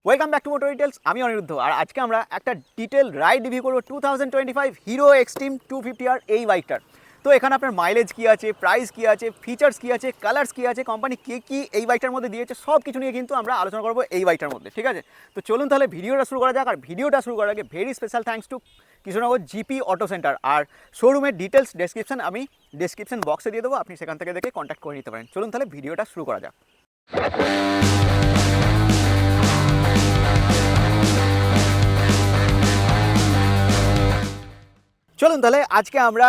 Welcome back to motor details. আমি অনিরুদ্ধ, আর আজকে আমরা একটা ডিটেল রাইড রিভিউ করবো 2025 হিরো এক্সট্রিম 250R এই বাইকটার। তো এখানে আপনার মাইলেজ কী আছে, প্রাইস কী আছে, ফিচার্স কী আছে, কালার্স কী আছে, কোম্পানি কী এই বাইকটার মধ্যে দিয়েছে, সব কিছু নিয়ে কিন্তু আমরা আলোচনা করবো এই বাইকটার মধ্যে। ঠিক আছে, তো চলুন তাহলে ভিডিওটা শুরু করা যাক। আর ভিডিওটা শুরু করার আগে very special thanks to Krishnanagar GP auto centre. আর শোরুমের ডিটেলস ডেসক্রিপশন আমি ডেসক্রিপশন বক্সে দিয়ে দেবো, আপনি সেখান থেকে দেখে কন্ট্যাক্ট করে নিতে পারেন। চলুন তাহলে ভিডিওটা শুরু করা যাক। চলুন তাহলে আজকে আমরা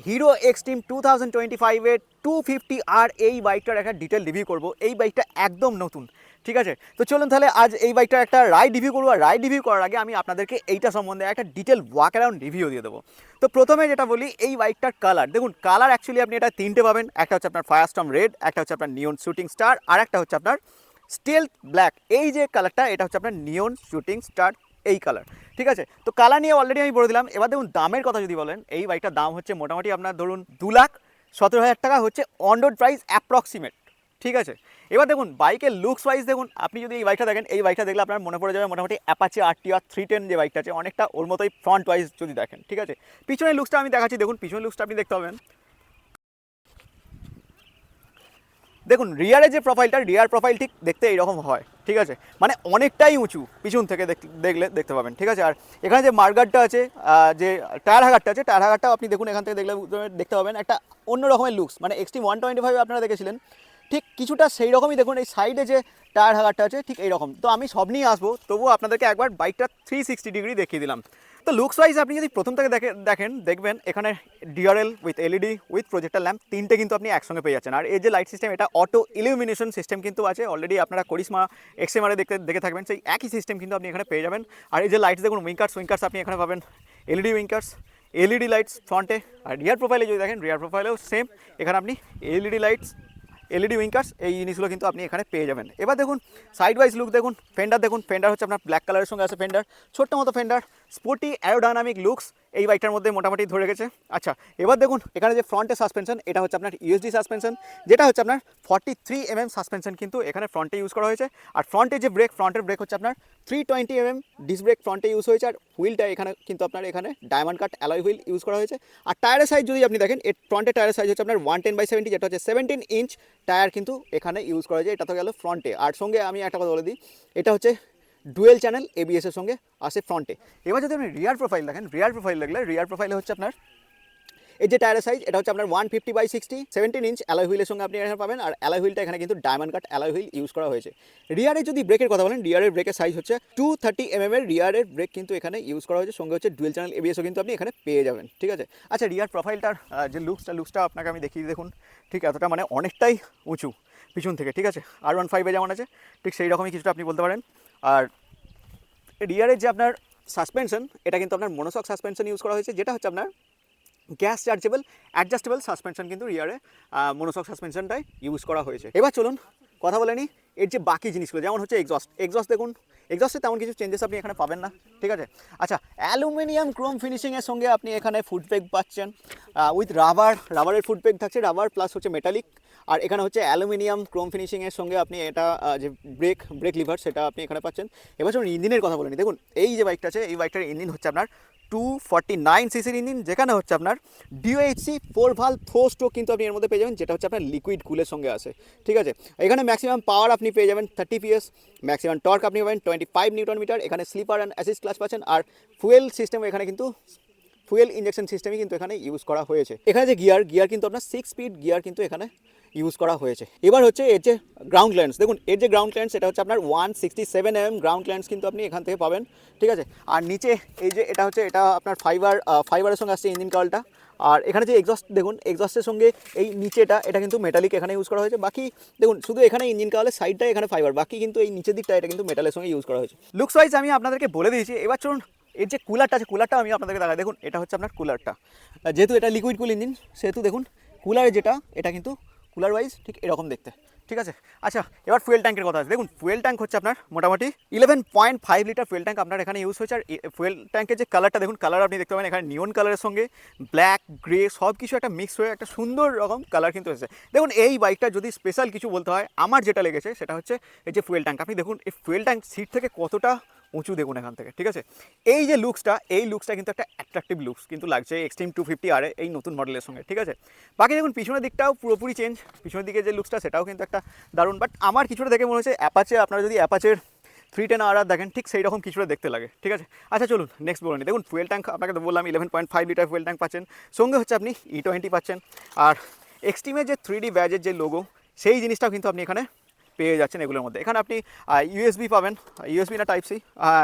হিরো এক্সট্রিম 2025-এর 250R এই বাইকটার একটা ডিটেল রিভিউ করব। এই বাইকটা একদম নতুন, ঠিক আছে। তো চলুন তাহলে আজ এই বাইকটার একটা রাইড রিভিউ করবো। আর রাইড রিভিউ করার আগে আমি আপনাদেরকে এইটা সম্বন্ধে একটা ডিটেল ওয়াক অ্যারাউন্ড রিভিউ দিয়ে দেবো। তো প্রথমে যেটা বলি, এই বাইকটার কালার দেখুন। কালার অ্যাকচুয়ালি আপনি এটা তিনটে পাবেন। একটা হচ্ছে আপনার ফায়ারস্টর্ম রেড, একটা হচ্ছে আপনার নিয়ন শুটিং স্টার, আর একটা হচ্ছে আপনার স্টিলথ ব্ল্যাক। এই যে কালারটা, এটা হচ্ছে আপনার নিয়ন শুটিং স্টার এই কালার, ঠিক আছে। তো কালার নিয়ে অলরেডি আমি বলে দিলাম। এবার দেখুন দামের কথা যদি বলেন, এই বাইকটার দাম হচ্ছে মোটামুটি আপনার ধরুন 2,17,000 টাকা হচ্ছে অন রোড প্রাইস অ্যাপ্রক্সিমেট, ঠিক আছে। এবার দেখুন বাইকের লুকস ওয়াইজ দেখুন, আপনি যদি এই বাইকটা দেখেন, এই বাইকটা দেখলে আপনার মনে পড়ে যাবে মোটামুটি অ্যাপাচি RTR 310 যে বাইকটা আছে, অনেকটা ওর মতোই ফ্রন্ট ওয়াইজ যদি দেখেন, ঠিক আছে। পিছনের লুকসটা আমি দেখাচ্ছি, দেখুন পিছনের লুকসটা আপনি দেখতে পাবেন। দেখুন রিয়ারের যে প্রোফাইলটা, রিয়ার প্রোফাইল ঠিক দেখতে এইরকম হয়, ঠিক আছে। মানে অনেকটাই উঁচু পিছন থেকে দেখলে দেখতে পাবেন, ঠিক আছে। আর এখানে যে মার্গারটা আছে, যে টায়ার হাগারটা আছে, টায়ার হাগারটাও আপনি দেখুন এখান থেকে দেখতে পাবেন একটা অন্য রকমের লুকস। মানে এক্সট্রিম 125 আপনারা দেখেছিলেন, ঠিক কিছুটা সেই রকমই দেখুন এই সাইডে যে টায়ার হাগারটা আছে ঠিক এইরকম। তো আমি সব নিয়ে আসবো, তবুও আপনাদেরকে একবার বাইকটা 360 ডিগ্রি দেখিয়ে দিলাম। তো লুকস ওয়াইজ আপনি যদি প্রথম থেকে দেখবেন এখানে DRL with LED with projector lamp তিনটে কিন্তু আপনি একসঙ্গে পেয়ে যাচ্ছেন। আর এই যে লাইট সিস্টেম, এটা অটো ইলুমিনেশন সিস্টেম কিন্তু আছে। অলরেডি আপনারা করিশ্মা এক্সএমআরে দেখে থাকবেন, সেই একই সিস্টেম কিন্তু আপনি এখানে পেয়ে যাবেন। আর এই যে লাইটস দেখুন, উইঙ্কার্স আপনি এখানে পাবেন, এলইডি উইঙ্কার্স, এলইডি লাইটস ফ্রন্টে। আর রিয়ার প্রোফাইলে যদি দেখেন, রিয়ার প্রোফাইলেও সেম, এখানে আপনি এলইডি লাইটস, এলইডি উইঙ্কার্স এই জিনিসগুলো কিন্তু আপনি এখানে পেয়ে যাবেন। এবার দেখুন সাইড ওয়াইজ লুক দেখুন। ফেন্ডার হচ্ছে আপনার ব্ল্যাক কালারের সঙ্গে আছে ফেন্ডার, ছোট্ট মতো ফেন্ডার, স্পোর্টি অ্যারোডাইনামিক লুকস এই বাইকটার মধ্যে মোটামুটি ধরে গেছে। আচ্ছা, এবার দেখুন এখানে যে ফ্রন্টে সাসপেনশন, এটা হচ্ছে আপনার ইউএসডি সাসপেনশন, যেটা হচ্ছে আপনার 43 mm সাসপেনশন কিন্তু এখানে ফ্রন্টে ইউজ করা হয়েছে। আর ফ্রন্টের ব্রেক হচ্ছে আপনার 320 mm ডিস্ক ব্রেক ফ্রন্টে ইউজ হয়েছে। আর হুইলটা এখানে কিন্তু আপনার এখানে diamond cut alloy wheel use করা হয়েছে। আর টায়ারের সাইজ যদি আপনি দেখেন, এর ফ্রন্টের টায়ারের সাইজ হচ্ছে আপনার 110/70, যেটা হচ্ছে 17 ইঞ্চ টায়ার কিন্তু এখানে ইউজ করা যায়। এটা তো গেল ফ্রন্টে। আর সঙ্গে আমি একটা কথা বলে দিই, এটা হচ্ছে ডুয়েল চ্যানেল ABS এর সঙ্গে আসে ফ্রন্টে। এবার যদি আপনি রিয়ার প্রোফাইল দেখেন, রিয়ার প্রোফাইলে হচ্ছে আপনার এই যে টায়ারের সাইজ, এটা হচ্ছে আপনার 150/60 17 ইঞ্চ অ্যালয় হুইলের সঙ্গে আপনি এখানে পাবেন। আর অ্যালয় হুইলটা এখানে কিন্তু diamond cut alloy wheel use করা হয়েছে। রিয়ারে যদি ব্রেকের কথা বলেন, রিয়ারের ব্রেকের সাইজ হচ্ছে 230 mm এর রিয়ারের ব্রেক কিন্তু এখানে ইউজ করা হয়েছে। সঙ্গে হচ্ছে ডুয়েল চ্যানেল ABSও কিন্তু আপনি এখানে পেয়ে যাবেন, ঠিক আছে। আচ্ছা, রিয়ার প্রোফাইলটার যে লুকসটা আপনাকে আমি দেখিয়ে দেখুন, ঠিক এতটা মানে অনেকটাই উঁচু পিছন থেকে, ঠিক আছে। R15 যেমন আছে ঠিক সেই রকমই কিছুটা আপনি বলতে পারেন। আর রিয়ারের যে আপনার সাসপেনশন, এটা কিন্তু আপনার মনোশক সাসপেনশন ইউজ করা হয়েছে, যেটা হচ্ছে আপনার গ্যাস চার্জেবল অ্যাডজাস্টেবল সাসপেনশন কিন্তু রিয়ারে মনোশক সাসপেনশনটাই ইউজ করা হয়েছে। এবার চলুন কথা বলে নিই এর যে বাকি জিনিসগুলো, যেমন হচ্ছে এক্সস্ট দেখুন, এক্সস্টে তেমন কিছু চেঞ্জেস আপনি এখানে পাবেন না, ঠিক আছে। আচ্ছা, অ্যালুমিনিয়াম ক্রোম ফিনিশিংয়ের সঙ্গে আপনি এখানে ফুড ব্রেক পাচ্ছেন উইথ রাবারের ফুড ব্রেক থাকছে, রাবার প্লাস হচ্ছে মেটালিক। আর এখানে হচ্ছে অ্যালুমিনিয়াম ক্রোম ফিনিশিংয়ের সঙ্গে আপনি এটা যে ব্রেক লিভার সেটা আপনি এখানে পাচ্ছেন। এবার চলুন ইঞ্জিনের কথা বলে নিই। দেখুন এই যে বাইকটা আছে, এই বাইকটার ইঞ্জিন হচ্ছে আপনার 249cc ইঞ্জিন, যেখানে হচ্ছে আপনার DOHC 4 valve 4 স্ট্রোক কিন্তু আপনি এর মধ্যে পেয়ে যাবেন, যেটা হচ্ছে আপনার লিকুইড কুলের সঙ্গে আসে, ঠিক আছে। এখানে ম্যাক্সিমাম পাওয়ার আপনি পেয়ে যাবেন 30 PS, ম্যাক্সিমাম টর্ক আপনি পাবেন 25 নিউটন মিটার। এখানে স্লিপার অ্যান্ড অ্যাসিস্ট ক্লাচ পাচ্ছেন। আর ফুয়েল সিস্টেম এখানে কিন্তু ফুয়েল ইঞ্জেকশন সিস্টেমই কিন্তু এখানে ইউজ করা হয়েছে। এখানে যে গিয়ার কিন্তু আপনার 6 স্পিড গিয়ার কিন্তু এখানে ইউজ করা হয়েছে। এবার হচ্ছে এর যে গ্রাউন্ড ক্লিয়ারেন্স, দেখুন এর যে গ্রাউন্ড ক্লিয়ারেন্স, এটা হচ্ছে আপনার 167 mm গ্রাউন্ড ক্লিয়ারেন্স কিন্তু আপনি এখান থেকে পাবেন, ঠিক আছে। আর নিচে এই যে এটা আপনার ফাইবারের সঙ্গে আসছে ইঞ্জিন কার্লটা। আর এখানে যে এক্সস্ট দেখুন, এক্সস্টের সঙ্গে এই নিচেটা এটা কিন্তু মেটালিক এখানে ইউজ করা হয়েছে। বাকি দেখুন শুধু এখানে ইঞ্জিন কার্লের সাইডটা এখানে ফাইবার, বাকি কিন্তু এই নিচের দিকটা এটা কিন্তু মেটালের সঙ্গে ইউজ করা হয়েছে। লুকস ওয়াইজ আমি আপনাদেরকে বলে দিয়েছি। এবার চলুন এর যে কুলারটা আছে, কুলারটা আমি আপনাদেরকে দেখাই। দেখুন এটা হচ্ছে আপনার কুলারটা, যেহেতু এটা লিকুইড কুল ইঞ্জিন সেহেতু দেখুন কুলারে যেটা এটা কিন্তু কুলার ওয়াইজ ঠিক এরকম দেখতে, ঠিক আছে। আচ্ছা, এবার ফুয়েল ট্যাঙ্কের কথা আছে। দেখুন ফুয়েল ট্যাঙ্ক হচ্ছে আপনার মোটামুটি 11.5 লিটার ফুয়েল ট্যাঙ্ক আপনার এখানে ইউজ হয়েছে। আর ফুয়েল ট্যাঙ্কের যে কালারটা দেখুন, কালার আপনি দেখতে পাবেন এখানে নিয়ন কালারের সঙ্গে ব্ল্যাক গ্রে সব কিছু একটা মিক্স হয়ে একটা সুন্দর রকম কালার কিন্তু এসেছে। দেখুন এই বাইকটা যদি স্পেশাল কিছু বলতে হয়, আমার যেটা লেগেছে সেটা হচ্ছে এই যে ফুয়েল ট্যাঙ্ক। আপনি দেখুন এই ফুয়েল ট্যাঙ্ক সিট থেকে কতটা উঁচু দেখুন এখান থেকে, ঠিক আছে। এই যে লুকসটা কিন্তু একটা অ্যাট্রাকটিভ লুকস কিন্তু লাগছে এক্সট্রিম 250 আর এই নতুন মডেলের সঙ্গে, ঠিক আছে। বাকি দেখুন পিছনের দিকটাও পুরোপুরি চেঞ্জ, পিছনের দিকে যে লুকসটা সেটাও কিন্তু একটা দারুণ। বাট আমার কিছুটা দেখে মনে হচ্ছে অ্যাপাচে, আপনারা যদি অ্যাপাচের 310 আর দেখেন ঠিক সেই রকম কিছুটা দেখতে লাগে, ঠিক আছে। আচ্ছা চলুন নেক্সট বলে নিই। দেখুন ফুয়েল ট্যাঙ্ক আপনাকে তো বললাম 11.5 লিটার ফুয়েল ট্যাঙ্ক পাচ্ছেন, সঙ্গে হচ্ছে আপনি E20 পাচ্ছেন। আর এক্সট্রিমের যে 3D ব্যাজের যে লোগো, সেই জিনিসটাও কিন্তু আপনি এখানে পেয়ে যাচ্ছেন এগুলোর মধ্যে। এখানে আপনি ইউএসবি পাবেন, ইউএসবি না টাইপ সি,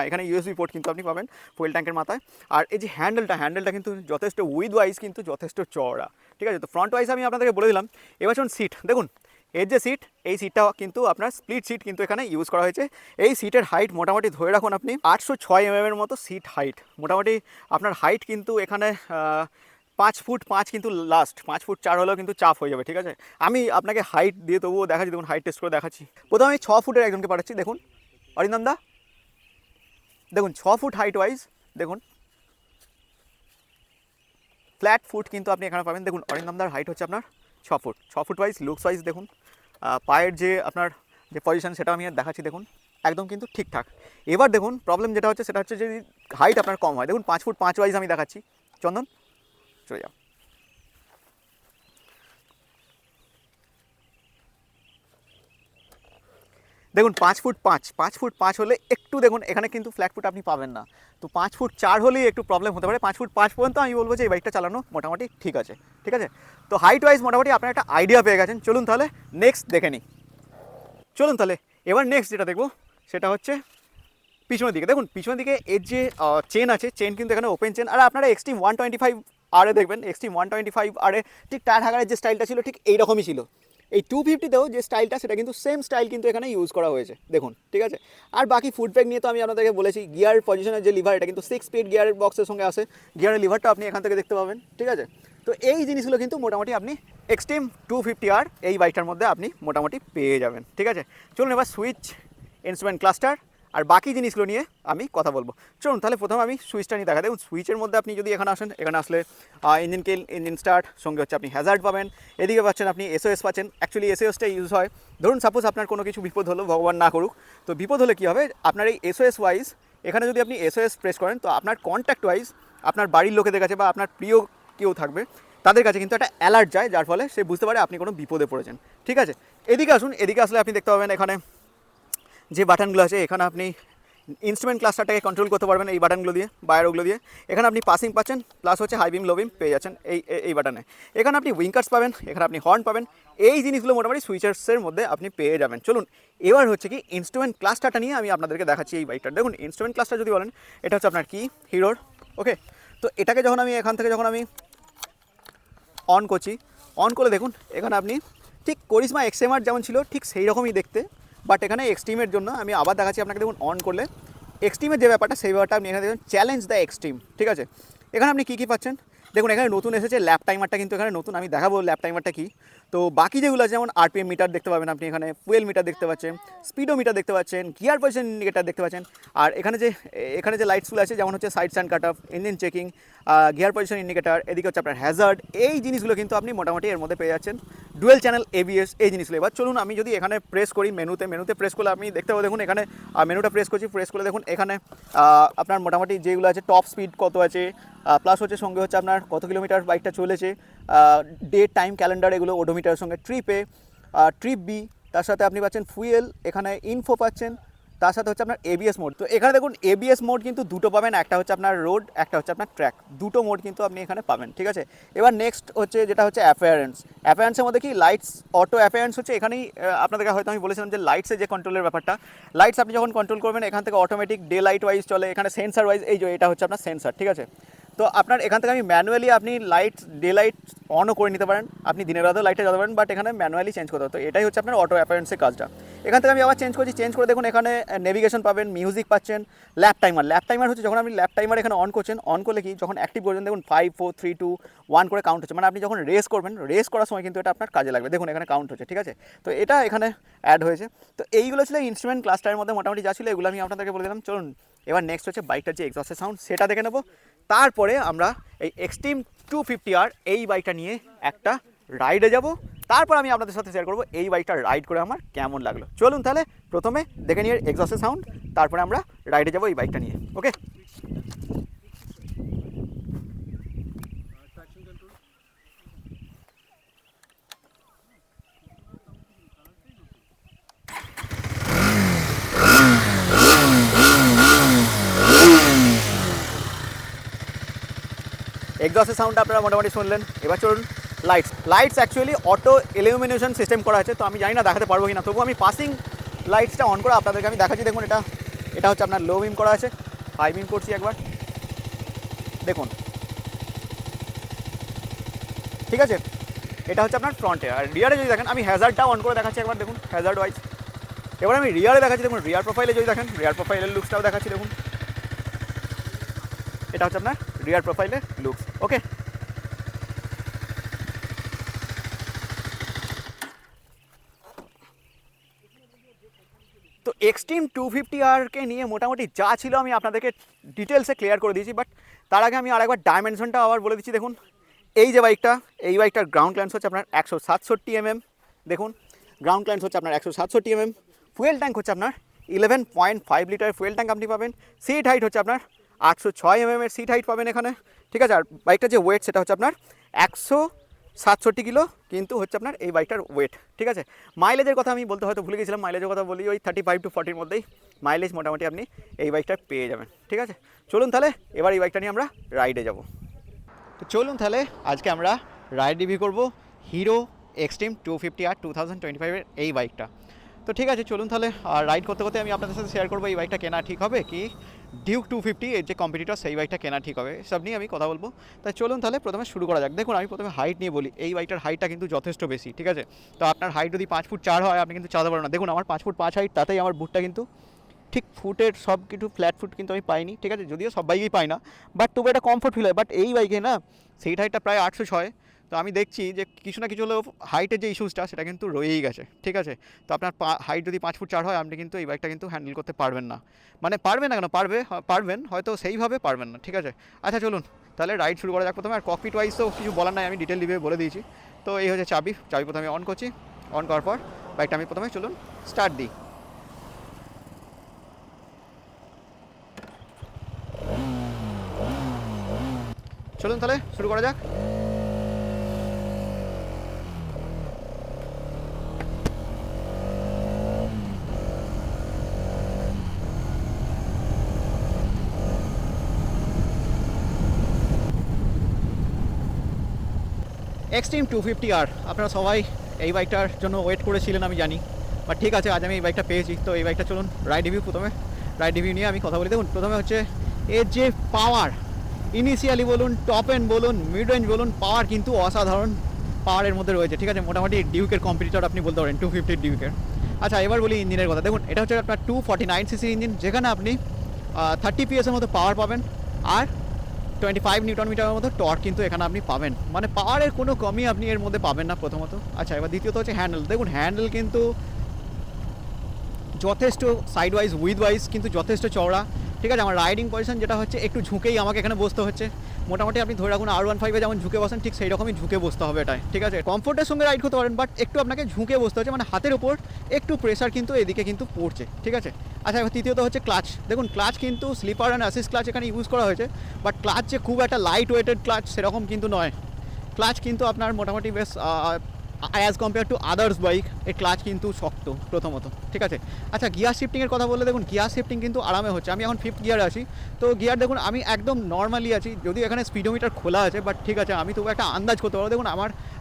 এখানে ইউএসবি পোর্ট কিন্তু আপনি পাবেন ফুয়েল ট্যাঙ্কের মাথায়। আর এই যে হ্যান্ডেলটা কিন্তু যথেষ্ট উইথ ওয়াইজ কিন্তু যথেষ্ট চওড়া, ঠিক আছে। তো ফ্রন্ট ওয়াইজ আমি আপনাদেরকে বলে দিলাম। এবার চলুন সিট দেখুন, এর যে সিট, এই সিটটা কিন্তু আপনার স্প্লিট সিট কিন্তু এখানে ইউজ করা হয়েছে। এই সিটের হাইট মোটামুটি ধরে রাখুন আপনি 806 mm মতো সিট হাইট। মোটামুটি আপনার হাইট কিন্তু এখানে 5 ফুট 5 কিন্তু লাস্ট, 5 ফুট 4 হলেও কিন্তু চাপ হয়ে যাবে, ঠিক আছে। আমি আপনাকে হাইট দিয়ে তবুও দেখাচ্ছি, দেখুন হাইট টেস্ট করে দেখাচ্ছি। প্রথমে আমি 6 ফুটের একজনকে পাঠাচ্ছি, দেখুন অরিন্দম দা, দেখুন 6 ফুট হাইট ওয়াইজ দেখুন ফ্ল্যাট ফুট কিন্তু আপনি এখানে পাবেন। দেখুন অরিন্দমদার হাইট হচ্ছে আপনার 6 ফুট ওয়াইজ লুকস ওয়াইজ দেখুন পায়ের যে আপনার যে পজিশন সেটা আমি আর দেখাচ্ছি, দেখুন একদম কিন্তু ঠিকঠাক। এবার দেখুন প্রবলেম যেটা হচ্ছে সেটা হচ্ছে যদি হাইট আপনার কম হয়, দেখুন 5 ফুট 5 ওয়াইজ আমি দেখাচ্ছি, চন্দন চলে যাও। দেখুন 5 ফুট 5 হলে একটু দেখুন এখানে কিন্তু ফ্ল্যাট ফুট আপনি পাবেন না। তো 5 ফুট 4 হলেই একটু প্রবলেম হতে পারে। 5 ফুট 5 পর্যন্ত আমি বলবো যে এই বাইকটা চালানো মোটামুটি ঠিক আছে, ঠিক আছে। তো হাইট ওয়াইজ মোটামুটি আপনার একটা আইডিয়া পেয়ে গেছেন। চলুন তাহলে নেক্সট দেখে নিই। চলুন তাহলে এবার নেক্সট যেটা দেখবো সেটা হচ্ছে পিছনের দিকে। দেখুন পিছনের দিকে এর যে চেন আছে, চেন কিন্তু এখানে ওপেন চেন। আর আপনারা এক্সট্রিম 125 আরে দেখবেন, এক্সট্রিম 125 আরে ঠিক টায়ার হাগারের যে স্টাইলটা ছিল ঠিক এইরকমই ছিল। এই 250তেও যে স্টাইলটা সেটা কিন্তু সেম স্টাইল কিন্তু এখানে ইউজ করা হয়েছে, দেখুন, ঠিক আছে। আর বাকি ফুটব্যাক নিয়ে তো আমি আপনাদেরকে বলেছি, গিয়ার পজিশনের যে লিভার এটা কিন্তু 6 স্পিড গিয়ার বক্সের সঙ্গে আসে, গিয়ারের লিভারটা আপনি এখান থেকে দেখতে পাবেন, ঠিক আছে। তো এই জিনিসগুলো কিন্তু মোটামুটি আপনি এক্সট্রিম 250 আর এই বাইকটার মধ্যে আপনি মোটামুটি পেয়ে যাবেন, ঠিক আছে। চলুন এবার সুইচ, ইনস্ট্রুমেন্ট ক্লাস্টার আর বাকি জিনিসগুলো নিয়ে আমি কথা বলবো। চলুন তাহলে প্রথমে আমি সুইচটা নিয়ে দেখা। দেখুন সুইচের মধ্যে আপনি যদি এখানে আসেন, এখানে আসলে ইঞ্জিন কিল, ইঞ্জিন স্টার্ট, সঙ্গে হচ্ছে আপনি হ্যাজার্ড পাবেন, এদিকে পাচ্ছেন আপনি এসওএস পাচ্ছেন। অ্যাকচুয়ালি এসওএসটা ইউজ হয় ধরুন সাপোজ আপনার কোনো কিছু বিপদ হলো, ভগবান না করুক, তো বিপদ হলে কী হবে, আপনার এই এসওএস ওয়াইজ এখানে যদি আপনি এসওএস প্রেস করেন তো আপনার কন্ট্যাক্ট ওয়াইজ আপনার বাড়ির লোকেদের কাছে বা আপনার প্রিয় কেউ থাকবে তাদের কাছে কিন্তু একটা অ্যালার্ট যায়, যার ফলে সে বুঝতে পারে আপনি কোনো বিপদে পড়েছেন, ঠিক আছে। এদিকে আসুন, এদিকে আসলে আপনি দেখতে পাবেন এখানে যে বাটনগুলো আছে, এখানে আপনি ইনস্ট্রুমেন্ট ক্লাস্টারটাকে কন্ট্রোল করতে পারবেন এই বাটনগুলো দিয়ে বা অ্যারোগুলো দিয়ে। এখানে আপনি পাসিং পাচ্ছেন, প্লাস হচ্ছে হাই বিম লো বিম পেয়ে যাচ্ছেন এই বাটনে। এখানে আপনি উইঙ্কার্স পাবেন, এখানে আপনি হর্ন পাবেন। এই জিনিসগুলো মোটামুটি সুইচার্সের মধ্যে আপনি পেয়ে যাবেন। চলুন এবার হচ্ছে কি ইনস্ট্রুমেন্ট ক্লাস্টারটা নিয়ে আমি আপনাদেরকে দেখাচ্ছি এই বাইকটার। দেখুন ইনস্ট্রুমেন্ট ক্লাস্টার যদি বলেন, এটা হচ্ছে আপনার কি হিরোর, ওকে। তো এটাকে যখন আমি এখান থেকে যখন আমি অন করছি, অন করে দেখুন এখানে আপনি ঠিক করিশমা এক্সএমআর যেমন ছিল ঠিক সেই রকমই দেখতে, বাট এখানে এক্সট্রিমের জন্য আমি আবার দেখাচ্ছি আপনাকে। দেখুন অন করলে এক্সট্রিমের যে ব্যাপারটা সেই ব্যাপারটা আপনি এখানে দেখুন, চ্যালেঞ্জ দ্য এক্সট্রিম, ঠিক আছে। এখানে আপনি কী কী পাচ্ছেন দেখুন, এখানে নতুন এসেছে ল্যাপ টাইমারটা, কিন্তু এখানে নতুন আমি দেখাবো ল্যাপ টাইমারটা কী। তো বাকি যেগুলো আছে যেমন আরপিএম মিটার দেখতে পাবেন আপনি, এখানে ফুয়েল মিটার দেখতে পাচ্ছেন, স্পিডো মিটার দেখতে পাচ্ছেন, গিয়ার পজিশন ইন্ডিকেটার দেখতে পাচ্ছেন। আর এখানে যে লাইটসগুলো আছে যেমন হচ্ছে side stand cut off, engine checking, gear position indicator, এদিকে হচ্ছে আপনার হ্যাজার্ড, এই জিনিসগুলো কিন্তু আপনি মোটামুটি এর মধ্যে পেয়ে যাচ্ছেন। ডুয়েল চ্যানেল এবিএস, এই জিনিসগুলো। এবার চলুন আমি যদি এখানে প্রেস করি মেনুতে প্রেস করলে আপনি দেখতে পাবেন, দেখুন এখানে মেনুটা প্রেস করলে দেখুন এখানে আপনার মোটামুটি যেগুলো আছে টপ স্পিড কত আছে, প্লাস হচ্ছে সঙ্গে হচ্ছে আপনার কত কিলোমিটার বাইকটা চলেছে, ডেট টাইম ক্যালেন্ডার, এগুলো ওডোমিটারের সঙ্গে, ট্রিপ বি, তার সাথে আপনি পাচ্ছেন ফুয়েল, এখানে ইনফো পাচ্ছেন, তার সাথে হচ্ছে আপনার এবিএস মোড। তো এখানে দেখুন এবিএস মোড কিন্তু দুটো পাবেন, একটা হচ্ছে আপনার রোড, একটা হচ্ছে আপনার ট্র্যাক, দুটো মোড কিন্তু আপনি এখানে পাবেন, ঠিক আছে। এবার নেক্সট হচ্ছে যেটা হচ্ছে অ্যাফায়ারেন্সের মধ্যে কি লাইটস, অটো অ্যাফায়ারেন্স হচ্ছে এখানেই আপনাদেরকে হয়তো আমি বলেছিলাম যে লাইটসের যে কন্ট্রোলের ব্যাপারটা, লাইটস আপনি যখন কন্ট্রোল করবেন এখান থেকে অটোমেটিক ডে লাইট ওয়াইজ চলে, এখানে সেন্সার ওয়াইজ, এই যে এটা হচ্ছে আপনার সেন্সার, ঠিক আছে। তো আপনার এখান থেকে আমি ম্যানুয়ালি আপনি লাইট ডে লাইট অনও করে নিতে পারেন, আপনি দিনের রাতেও লাইটটা জ্বালাতে পারেন, বাট এখানে ম্যানুয়ালি চেঞ্জ করতে হবে। তো এটাই হচ্ছে আপনার অটো অ্যাপারেন্সের কাজটা। এখান থেকে আমি আবার চেঞ্জ করছি, চেঞ্জ করে দেখুন এখানে নেভিগেশন পাবেন, মিউজিক পাচ্ছেন, ল্যাপ টাইমার হচ্ছে যখন আপনি ল্যাপ টাইমার এখানে অন করছেন, অন করলে কি যখন অ্যাক্টিভ করবেন দেখুন 5 4 3 2 1 করে কাউন্ট হচ্ছে, মানে আপনি যখন রেস করবেন, রেস করার সময় কিন্তু এটা আপনার কাজে লাগবে। দেখুন এখানে কাউন্ট হচ্ছে, ঠিক আছে। তো এটা এখানে অ্যাড হয়েছে। তো এইগুলো ছিল ইনস্ট্রুমেন্ট ক্লাসটার মধ্যে মোটামুটি যা ছিল এগুলো আমি আপনাদেরকে বলে দিলাম। চলুন এবার নেক্সট হচ্ছে বাইকটার যে এক্সস্টের সাউন্ড সেটা দেখে নেবো। তারপরে আমরা এই এক্সট্রিম 250R এই বাইকটা নিয়ে একটা রাইডে যাব, তারপর আমি আপনাদের সাথে শেয়ার করবো এই বাইকটা রাইড করে আমার কেমন লাগলো। চলুন তাহলে প্রথমে দেখে নিয়ে এক্সস্টের সাউন্ড, তারপরে আমরা রাইডে যাবো এই বাইকটা নিয়ে। ওকে, এক্সস্টের সাউন্ডটা আপনারা মোটামুটি শুনলেন। এবার চলুন lights actually auto illumination system করা আছে, তো আমি জানি না দেখাতে পারবো কি না, তবু আমি পাসিং লাইটসটা অন করে আপনাদেরকে আমি দেখাচ্ছি। দেখুন এটা হচ্ছে আপনার লো বিম করা আছে, হাই বিম করছি একবার, দেখুন ঠিক আছে। এটা হচ্ছে আপনার ফ্রন্টে। আর রিয়ারে যদি দেখেন আমি হ্যাজার্ডটা অন করে দেখাচ্ছি একবার, দেখুন হ্যাজার্ড ওয়াইজ। এবার আমি রিয়ারে দেখাচ্ছি, দেখুন রিয়ার প্রোফাইলে যদি দেখেন, রিয়ার প্রোফাইলের লুকসটাও দেখাচ্ছি, দেখুন এটা হচ্ছে আপনার রিয়ার প্রোফাইলের লুকস। ওকে, তো এক্সট্রিম 250Rকে নিয়ে মোটামুটি যা ছিল আমি আপনাদেরকে ডিটেলসে ক্লিয়ার করে দিয়েছি, বাট তার আগে আমি আরেকবার ডাইমেনশনটা আবার বলে দিচ্ছি। দেখুন এই যে এই বাইকটার গ্রাউন্ড ক্লিয়ারেন্স হচ্ছে আপনার 167 mm, দেখুন গ্রাউন্ড ক্লিয়ারেন্স হচ্ছে আপনার 167 mm। ফুয়েল ট্যাঙ্ক হচ্ছে আপনার 11.5 লিটার ফুয়েল ট্যাঙ্ক আপনি পাবেন। সিট হাইট হচ্ছে আপনার 806 mm এর সিট হাইট পাবেন এখানে, ঠিক আছে। আর বাইকটার যে ওয়েট সেটা হচ্ছে আপনার 167 কিলো কিন্তু হচ্ছে আপনার এই বাইকটার ওয়েট, ঠিক আছে। মাইলেজের কথা আমি বলতে হয়তো ভুলে গেছিলাম, মাইলেজের কথা বলি ওই 35 to 40 মধ্যেই মাইলেজ মোটামুটি আপনি এই বাইকটা পেয়ে যাবেন, ঠিক আছে। চলুন তাহলে এবার এই বাইকটা নিয়ে আমরা রাইডে যাব। তো চলুন তাহলে আজকে আমরা রাইড রিভিউ করব হিরো এক্সট্রিম 250R 2025-এর এই বাইকটা। তো ঠিক আছে চলুন তাহলে, আর রাইড করতে করতে আমি আপনাদের সাথে শেয়ার করবো এই বাইকটা কেনা ঠিক হবে কি ডিউক 250 এর যে কম্পিটিটর সেই বাইকটা কেনা ঠিক হবে, সব নিয়ে আমি কথা বলবো। তাই চলুন তাহলে প্রথমে শুরু করা যাক। দেখুন আমি প্রথমে হাইট নিয়ে বলি, এই বাইকটার হাইটটা কিন্তু যথেষ্ট বেশি, ঠিক আছে। তো আপনার হাইট যদি 5 ফুট 4 হয় আপনি কিন্তু চালাতে পারবেন না। দেখুন আমার 5 ফুট 5 হাইট, তাতেই আমার বুটটা কিন্তু ঠিক ফুটের সব কিছু ফ্ল্যাট ফুট কিন্তু আমি পাইনি, ঠিক আছে। যদিও সব বাইকেই পাই না, বাট তবু এটা কমফোর্ট ফিল হয়। বাট এই বাইকে না সিট হাইটটা প্রায় 806, তো আমি দেখছি যে কিছু না কিছু হলেও হাইটের যে ইস্যুসটা সেটা কিন্তু রয়েই গেছে, ঠিক আছে। তো আপনার হাইট যদি 5 ফুট 4 হয় আপনি কিন্তু এই বাইকটা কিন্তু হ্যান্ডেল করতে পারবেন না, মানে পারবেন না কেন, পারবেন হয়তো সেইভাবে পারবেন না, ঠিক আছে। আচ্ছা চলুন তাহলে রাইড শুরু করা যাক প্রথমে। আর ককপিট ওয়াইজ তো কিছু বলার নাই, আমি ডিটেল রিভিউ বলে দিয়েছি। তো এই হচ্ছে চাবি প্রথমে অন করছি, অন করার পর বাইকটা আমি প্রথমে চলুন স্টার্ট দিই। চলুন তাহলে শুরু করা যাক। এক্সট্রিম 250R আপনারা সবাই এই বাইকটার জন্য ওয়েট করেছিলেন আমি জানি, বাট ঠিক আছে আজ আমি এই বাইকটা পেয়েছি। তো এই বাইকটা চলুন রাইড রিভিউ, প্রথমে রাইড রিভিউ নিয়ে আমি কথা বলি। দেখুন প্রথমে হচ্ছে এর যে পাওয়ার, ইনিশিয়ালি বলুন, টপ এন্ড বলুন, মিড রেঞ্জ বলুন, পাওয়ার কিন্তু অসাধারণ পাওয়ারের মধ্যে রয়েছে, ঠিক আছে। মোটামুটি ডিউকের কম্পিটিটর আপনি বলতে পারেন 250 ডিউকের। আচ্ছা এবার বলি ইঞ্জিনের কথা। দেখুন এটা হচ্ছে আপনার 249cc ইঞ্জিন, যেখানে আপনি 30 PS এর মতো পাওয়ার পাবেন, আর 25 নিউটন মিটারের মতো টর্ক কিন্তু এখানে আপনি পাবেন, মানে পাওয়ারের কোনো কমই আপনি এর মধ্যে পাবেন না প্রথমত। আচ্ছা এবার দ্বিতীয়ত হচ্ছে হ্যান্ডেল। দেখুন হ্যান্ডেল কিন্তু যথেষ্ট সাইড ওয়াইজ উইথ ওয়াইজ কিন্তু যথেষ্ট চওড়া, ঠিক আছে। আমার রাইডিং পজিশন যেটা হচ্ছে একটু ঝুঁকেই আমাকে এখানে বসতে হচ্ছে, মোটামুটি আপনি ধরে রাখুন R15-এ যেমন ঝুঁকে বসেন ঠিক সেই রকমই ঝুঁকে বসতে হবে এটাই, ঠিক আছে। কমফোর্টের সঙ্গে রাইড করতে পারেন, বাট একটু আপনাকে ঝুঁকে বসতে হচ্ছে, মানে হাতের ওপর একটু প্রেশার কিন্তু এদিকে কিন্তু পড়ছে, ঠিক আছে। আচ্ছা এবার তৃতীয়ত হচ্ছে ক্লাচ। দেখুন ক্লাচ কিন্তু স্লিপার অ্যান্ড অ্যাসিস্ট ক্লাচ এখানে ইউজ করা হয়েছে, বাট ক্লাচ যে খুব একটা লাইট ওয়েটেড ক্লাচ সেরকম কিন্তু নয়। ক্লাচ কিন্তু আপনার মোটামুটি বেশ as compare to others bike এই ক্লাচ কিন্তু শক্ত প্রথমত, ঠিক আছে। আচ্ছা গিয়ার শিফটিংয়ের কথা বললে দেখুন গিয়ার শিফটিং কিন্তু আরামে হচ্ছে। আমি এখন 5th গিয়ারে আছি, তো গিয়ার দেখুন আমি একদম নর্মালি আছি, যদিও এখানে স্পিডোমিটার খোলা আছে, বাট ঠিক আছে আমি তবু একটা আন্দাজ করতে পারবো। দেখুন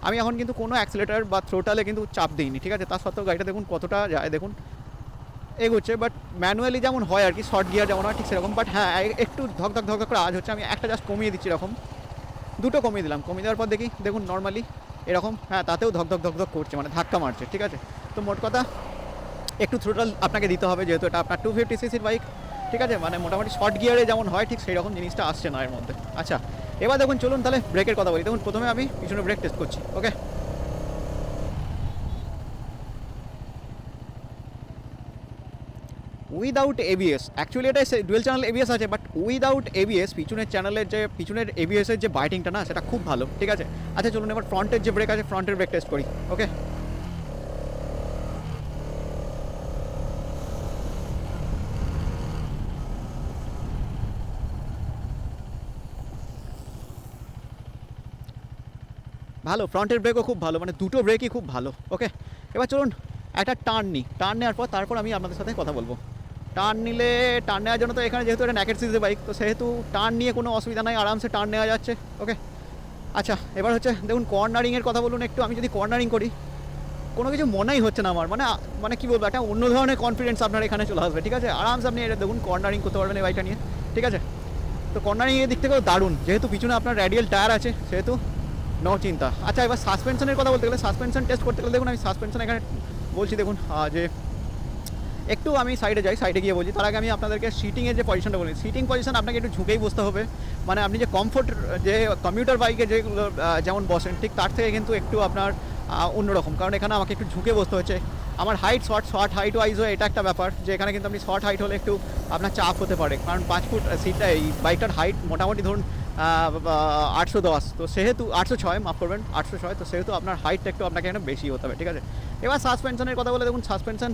আমি এখন কিন্তু কোনো অ্যাক্সিলেটার বা থ্রোটালে কিন্তু চাপ দিইনি, ঠিক আছে। তার সত্ত্বেও গাড়িটা দেখুন কতটা যায়, দেখুন এগোচ্ছে, বাট ম্যানুয়ালি যেমন হয় আর কি, শর্ট গিয়ার যেমন হয় ঠিক সেরকম। বাট হ্যাঁ একটু ধক ধক করে আওয়াজ হচ্ছে। আমি একটা জাস্ট কমিয়ে দিচ্ছি, এরকম দুটো কমিয়ে দিলাম, কমিয়ে দেওয়ার পর দেখুন নর্মালি এরকম, হ্যাঁ তাতেও ধক ধক করছে, মানে ধাক্কা মারছে, ঠিক আছে। তো মোট কথা একটু থ্রোটল আপনাকে দিতে হবে, যেহেতু এটা আপনার 250 সিসির বাইক, ঠিক আছে। মানে মোটামুটি শর্ট গিয়ারে যেমন হয় ঠিক সেই রকম জিনিসটা আসছে না এর মধ্যে। আচ্ছা, এবার দেখুন চলুন তাহলে ব্রেকের কথা বলি। দেখুন প্রথমে আমি পিছনে ব্রেক টেস্ট করছি, ওকে। উইদাউট এবিএস, অ্যাকচুয়ালি এটা ডুয়েল চ্যানেল এবিএস আছে, বাট উইদাউট এবিএস পিছনের এবিএসের যে বাইটিংটা না সেটা খুব ভালো, ঠিক আছে। আচ্ছা চলুন এবার ফ্রন্টের যে ব্রেক আছে, ফ্রন্টের ব্রেক টেস্ট করি, ওকে। ভালো, ফ্রন্টের ব্রেকও খুব ভালো, মানে দুটো ব্রেকই খুব ভালো, ওকে। এবার চলুন একটা টার্ন নিই, টার্ন নেওয়ার পর তারপর আমি আপনাদের সাথে কথা বলবো। টার্ন নেওয়ার জন্য তো এখানে যেহেতু এটা ন্যাকেড সিরিজের বাইক, তো সেহেতু টার্ন নিয়ে কোনো অসুবিধা নাই, আরামসে টার্ন নেওয়া যাচ্ছে, ওকে। আচ্ছা এবার হচ্ছে দেখুন কর্নারিংয়ের কথা বলুন একটু। আমি যদি কর্নারিং করি কোনো কিছু মনেই হচ্ছে না আমার, মানে কী বলবো, একটা অন্য ধরনের কনফিডেন্স আপনার এখানে চলে আসবে, ঠিক আছে। আরামসে আপনি এটা দেখুন কর্নারিং করতে পারবেন এই বাইকটা নিয়ে, ঠিক আছে। তো কর্নারিংয়ের দিক থেকেও দারুণ, যেহেতু পিছনে আপনার র্যাডিয়াল টায়ার আছে সেহেতু নো চিন্তা। আচ্ছা এবার সাসপেনশনের কথা বলতে গেলে, সাসপেনশন টেস্ট করতে গেলে দেখুন আমি সাসপেনশন এখানে বলছি, দেখুন যে একটু আমি সাইডে যাই, সাইডে গিয়ে বলছি। তার আগে আমি আপনাদেরকে সিটিংয়ের যে পজিশনটা বলি, সিটিং পজিশন আপনাকে একটু ঝুঁকেই বসতে হবে। মানে আপনি যে কমফোর্ট, যে কমিউটার বাইকে যেগুলো যেমন বসেন ঠিক তার থেকে কিন্তু একটু আপনার অন্যরকম, কারণ এখানে আমাকে একটু ঝুঁকে বসতে হচ্ছে। আমার হাইট শর্ট হাইট ওয়াইজ হয়ে এটা একটা ব্যাপার, যে এখানে কিন্তু আপনি শর্ট হাইট হলে একটু আপনার চাপ হতে পারে, কারণ 5 ফুট সিটটা, এই বাইকটার হাইট মোটামুটি ধরুন 810, তো সেহেতু 806, মাফ করবেন 806, তো সেহেতু আপনার হাইটটা একটু আপনাকে এখানে বেশি হতে হবে, ঠিক আছে। এবার সাসপেনশনের কথা বলে দেখুন, সাসপেনশন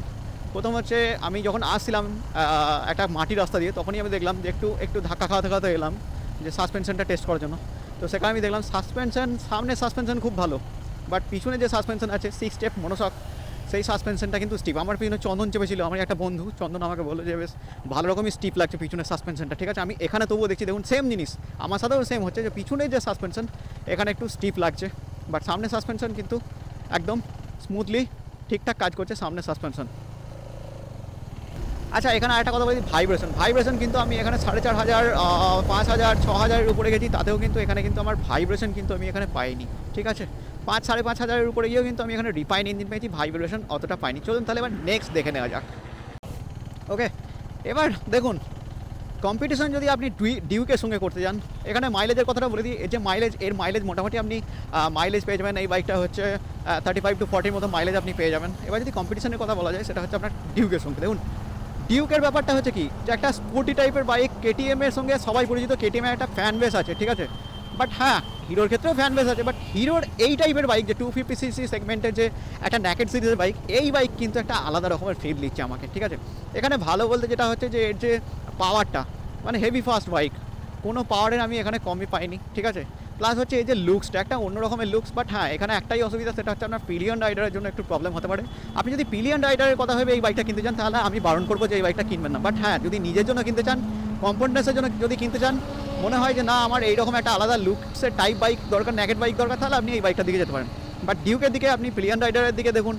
প্রথম হচ্ছে আমি যখন আসছিলাম একটা মাটির রাস্তা দিয়ে, তখনই আমি দেখলাম যে একটু ধাক্কা খাওয়াতে এলাম যে সাসপেনশনটা টেস্ট করার জন্য। তো সেখানে আমি দেখলাম সামনে সাসপেনশন খুব ভালো, বাট পিছনে যে সাসপেনশন আছে 6 স্টেপ মনোশক, সেই সাসপেনশনটা কিন্তু স্টিপ। আমার পিছনে চন্দন চেপেছিল, আমার একটা বন্ধু চন্দন আমাকে বললো যে বেশ ভালো রকমই স্টিপ লাগছে পিছনের সাসপেনশনটা, ঠিক আছে। আমি এখানে তবুও দেখছি দেখুন সেম জিনিস আমার সাথেও সেম হচ্ছে, যে পিছনের যে সাসপেনশন এখানে একটু স্টিপ লাগছে, বাট সামনে সাসপেনশন কিন্তু একদম স্মুথলি ঠিকঠাক কাজ করছে সামনে সাসপেনশন। আচ্ছা এখানে আরেকটা কথা বলি, ভাইব্রেশন কিন্তু আমি এখানে 4500, 5000, 6000-এর উপরে গেছি, তাতেও কিন্তু এখানে কিন্তু আমার ভাইব্রেশন কিন্তু আমি এখানে পাইনি, ঠিক আছে। 5-5,500-এর উপরে গিয়েও কিন্তু আমি এখানে রিফাইন ইঞ্জিন পেয়েছি, ভাইব্রেশন অতটা পাইনি। চলুন তাহলে এবার নেক্সট দেখে নেওয়া যাক, ওকে। এবার দেখুন কম্পিটিশন যদি আপনি ডিউকের সঙ্গে করতে যান, এখানে মাইলেজের কথাটা বলে দিই। এর মাইলেজ মোটামুটি আপনি মাইলেজ পেয়ে যাবেন, এই বাইকটা হচ্ছে 35 to 40 মতো মাইলেজ আপনি পেয়ে যাবেন। এবার যদি কম্পিটিশনের কথা বলা যায়, সেটা হচ্ছে আপনার ডিউকের সঙ্গে। দেখুন ডিউকের ব্যাপারটা হচ্ছে কি, যে একটা স্পোর্টি টাইপের বাইক, কেটিএমের সঙ্গে সবাই পরিচিত, কেটিএমের একটা ফ্যান বেস আছে, ঠিক আছে। বাট হ্যাঁ হিরোর ক্ষেত্রেও ফ্যান বেস আছে, বাট হিরোর এই টাইপের বাইক যে 250cc সেগমেন্টের যে একটা ন্যাকেড সিরিজের বাইক, এই বাইক কিন্তু একটা আলাদা রকমের ফিল দিচ্ছে আমাকে, ঠিক আছে। এখানে ভালো বলতে যেটা হচ্ছে যে এর যে পাওয়ারটা, মানে হেভি ফাস্ট বাইক, কোনো পাওয়ারের আমি এখানে কমই পাইনি, ঠিক আছে। প্লাস হচ্ছে এই যে লুকসটা একটা অন্য রকমের লুকস, বাট হ্যাঁ এখানে একটাই অসুবিধা, সেটা হচ্ছে আপনার পিলিয়ন রাইডারের জন্য একটু প্রবলেম হতে পারে। আপনি যদি পিলিয়ন রাইডারের কথা ভেবে এই বাইকটা কিনতে চান, তাহলে আমি বারণ করবো যে এই বাইকটা কিনবেন না। বাট হ্যাঁ যদি নিজের জন্য কিনতে চান, কমফোর্টনেসের জন্য যদি কিনতে চান, মনে হয় যে না আমার এইরকম একটা আলাদা লুকসের টাইপ বাইক দরকার, ন্যাকেড বাইক দরকার, তাহলে আপনি এই বাইকটার দিকে যেতে পারেন। বাট ডিউকের দিকে আপনি পিলিয়ন রাইডারের দিকে দেখুন,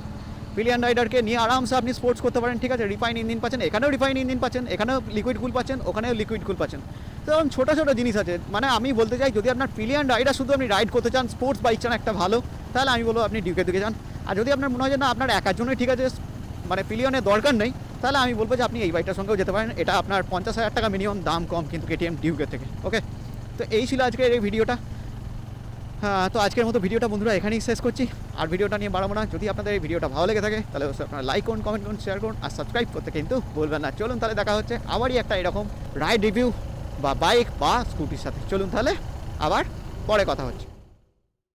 পিলিয়ন রাইডারকে নিয়ে আরামসে আপনি স্পোর্টস করতে পারেন, ঠিক আছে। রিফাইন ইঞ্জিন পাচ্ছেন, এখানেও রিফাইন ইঞ্জিন পাচ্ছেন, এখানেও লিকুইড কুল পাচ্ছেন, ওখানেও লিকুইড কুল পাচ্ছেন। তো ছোটো ছোটো জিনিস আছে, মানে আমি বলতে চাই যদি আপনার পিলিয়ন রাইডার শুধু আপনি রাইড করতে চান, স্পোর্টস বাইক চান একটা ভালো, তাহলে আমি বলবো আপনি ডিউকের দিকে যান। আর যদি আপনার মনে হয় যে না আপনার একার জন্যই ঠিক আছে, মানে পিলিয়নের দরকার নেই, তাহলে আমি বলবো যে আপনি এই বাইকটার সঙ্গেও যেতে পারেন। এটা আপনার 50,000 টাকা মিনিমাম দাম কম কিন্তু কেটিএম ডিউকের থেকে, ওকে। তো এই ছিল আজকের এই ভিডিওটা। হ্যাঁ তো আজকের মতো ভিডিওটা বন্ধুরা এখানেই শেষ করছি, আর ভিডিওটা নিয়ে বাড়াবো না। যদি আপনাদের এই ভিডিওটা ভালো লেগে থাকে তাহলে অবশ্যই আপনারা লাইক করুন, কমেন্ট করুন, শেয়ার করুন, আর সাবস্ক্রাইব করতে কিন্তু বলবেন না। চলুন তাহলে দেখা হচ্ছে আবারই একটা এরকম রাইড রিভিউ বা বাইক বা স্কুটির সাথে। চলুন তাহলে আবার পরে কথা হচ্ছে।